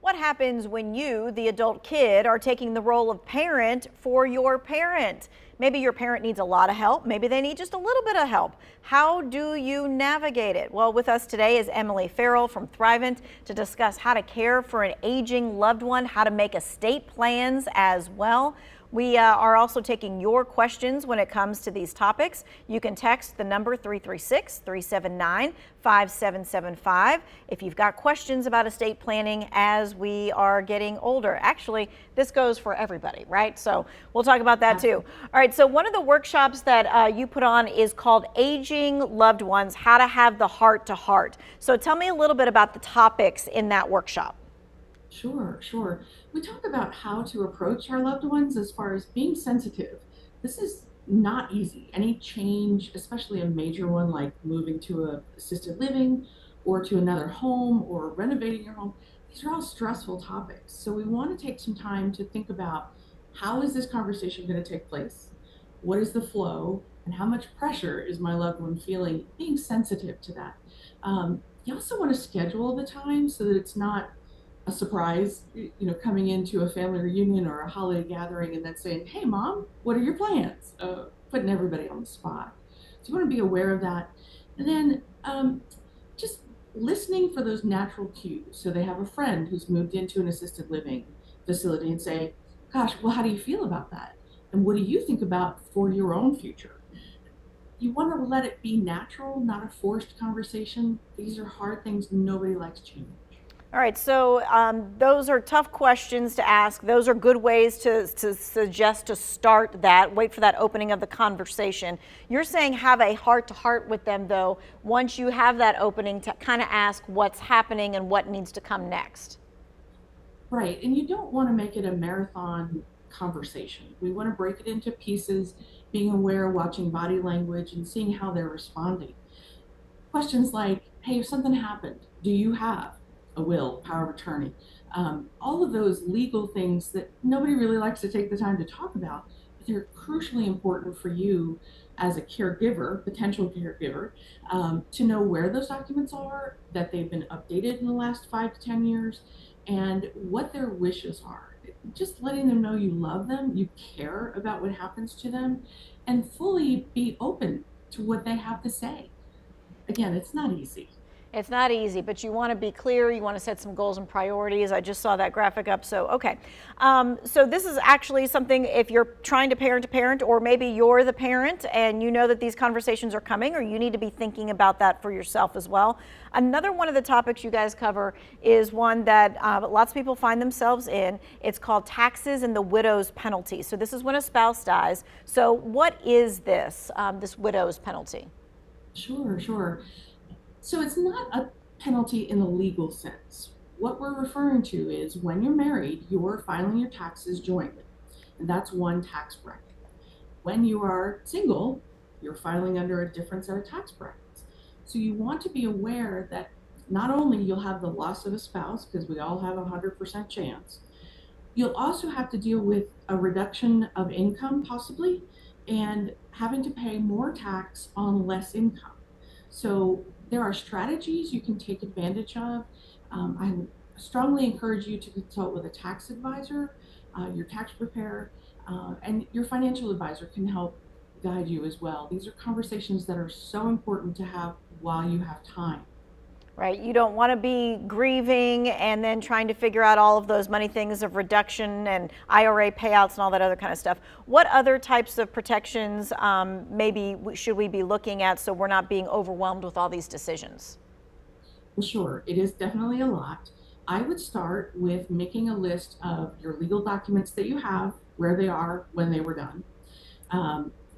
What happens when you, the adult kid, are taking the role of parent for your parent? Maybe your parent needs a lot of help. Maybe they need just a little bit of help. How do you navigate it? Well, with us today is Emily Farrell from Thrivent to discuss how to care for an aging loved one, how to make estate plans as well. We are also taking your questions when it comes to these topics. You can text the number 336-379-5775 if you've got questions about estate planning as we are getting older. Actually, this goes for everybody, right? So we'll talk about that too. All right, so one of the workshops that you put on is called Aging Loved Ones, How to Have the Heart to Heart. So tell me a little bit about the topics in that workshop. Sure, sure. We talk about how to approach our loved ones as far as being sensitive. This is not easy. Any change, especially a major one like moving to a assisted living or to another home or renovating your home, these are all stressful topics. So we want to take some time to think about how is this conversation going to take place? What is the flow? And how much pressure is my loved one feeling? Being sensitive to that. You also want to schedule the time so that it's not a surprise, coming into a family reunion or a holiday gathering and then saying, "Hey, mom, what are your plans?" Putting everybody on the spot. So you want to be aware of that. And then just listening for those natural cues. So they have a friend who's moved into an assisted living facility and say, "Gosh, well, how do you feel about that? And what do you think about for your own future?" You want to let it be natural, not a forced conversation. These are hard things. Nobody likes change. All right, so those are tough questions to ask. Those are good ways to suggest to start that. Wait for that opening of the conversation. You're saying have a heart-to-heart with them, though, once you have that opening to kind of ask what's happening and what needs to come next. Right. And you don't want to make it a marathon conversation. We want to break it into pieces, being aware, watching body language, and seeing how they're responding. Questions like, "Hey, if something happened, do you have a will, power of attorney?" All of those legal things that nobody really likes to take the time to talk about, but they're crucially important for you as a caregiver, potential caregiver, to know where those documents are, that they've been updated in the last 5 to 10 years, and what their wishes are. Just letting them know you love them, you care about what happens to them, and fully be open to what they have to say. Again, it's not easy. It's not easy, but you want to be clear. You want to set some goals and priorities. I just saw that graphic up. So, okay. So this is actually something if you're trying to parent, or maybe you're the parent and you know that these conversations are coming, or you need to be thinking about that for yourself as well. Another one of the topics you guys cover is one that lots of people find themselves in. It's called taxes and the widow's penalty. So this is when a spouse dies. So what is this, this widow's penalty? Sure, sure. So it's not a penalty in the legal sense. What we're referring to is when you're married, you're filing your taxes jointly, and that's one tax bracket. When you are single, you're filing under a different set of tax brackets. So you want to be aware that not only you'll have the loss of a spouse, because we all have a 100% chance, you'll also have to deal with a reduction of income possibly, and having to pay more tax on less income. So there are strategies you can take advantage of. I strongly encourage you to consult with a tax advisor, your tax preparer, and your financial advisor can help guide you as well. These are conversations that are so important to have while you have time. Right, you don't want to be grieving and then trying to figure out all of those money things of reduction and IRA payouts and all that other kind of stuff. What other types of protections maybe should we be looking at so we're not being overwhelmed with all these decisions? Well, sure, it is definitely a lot. I would start with making a list of your legal documents that you have, where they are, when they were done,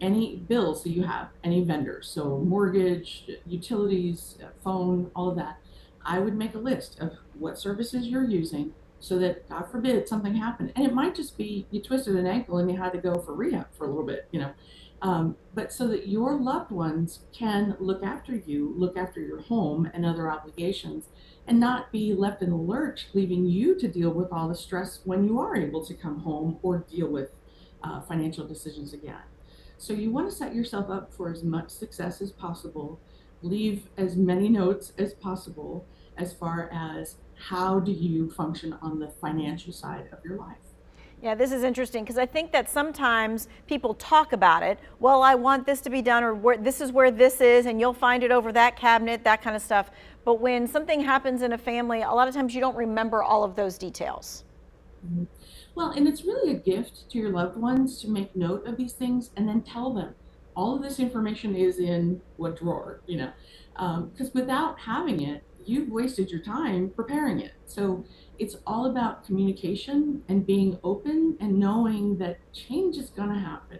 any bills that you have, any vendors, so mortgage, utilities, phone, all of that. I would make a list of what services you're using so that, God forbid, something happened. And it might just be you twisted an ankle and you had to go for rehab for a little bit. But so that your loved ones can look after you, look after your home and other obligations, and not be left in the lurch, leaving you to deal with all the stress when you are able to come home or deal with financial decisions again. So you want to set yourself up for as much success as possible, leave as many notes as possible as far as how do you function on the financial side of your life. Yeah, this is interesting because I think that sometimes people talk about it. Well, I want this to be done, or this is where this is, and you'll find it over that cabinet, that kind of stuff. But when something happens in a family, a lot of times you don't remember all of those details. Mhm. Well, and it's really a gift to your loved ones to make note of these things and then tell them all of this information is in what drawer, because without having it, you've wasted your time preparing it. So it's all about communication and being open and knowing that change is going to happen.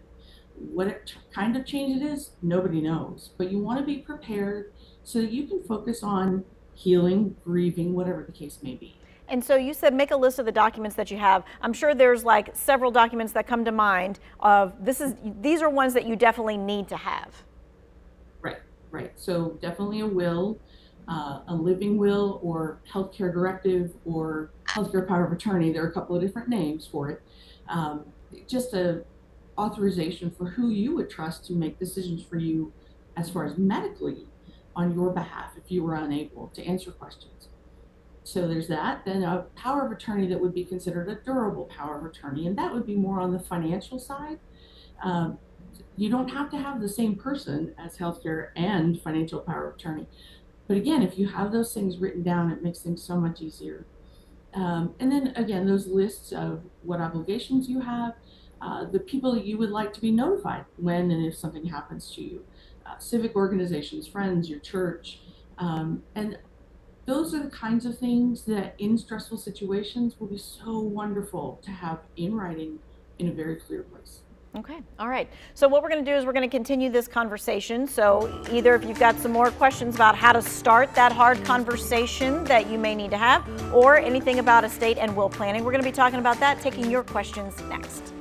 Kind of change it is, nobody knows, but you want to be prepared so that you can focus on healing, grieving, whatever the case may be. And so you said make a list of the documents that you have. I'm sure there's like several documents that come to mind of these are ones that you definitely need to have. Right, right. So definitely a will, a living will, or healthcare directive, or healthcare power of attorney. There are a couple of different names for it. Um, just a authorization for who you would trust to make decisions for you as far as medically on your behalf if you were unable to answer questions. So there's that. Then a power of attorney that would be considered a durable power of attorney, and that would be more on the financial side. Um, you don't have to have the same person as healthcare and financial power of attorney. But again, if you have those things written down, it makes things so much easier. And then again, those lists of what obligations you have, the people that you would like to be notified when and if something happens to you, civic organizations, friends, your church, and those are the kinds of things that in stressful situations will be so wonderful to have in writing in a very clear place. Okay, all right. So what we're going to do is we're going to continue this conversation. So either if you've got some more questions about how to start that hard conversation that you may need to have, or anything about estate and will planning, we're going to be talking about that, taking your questions next.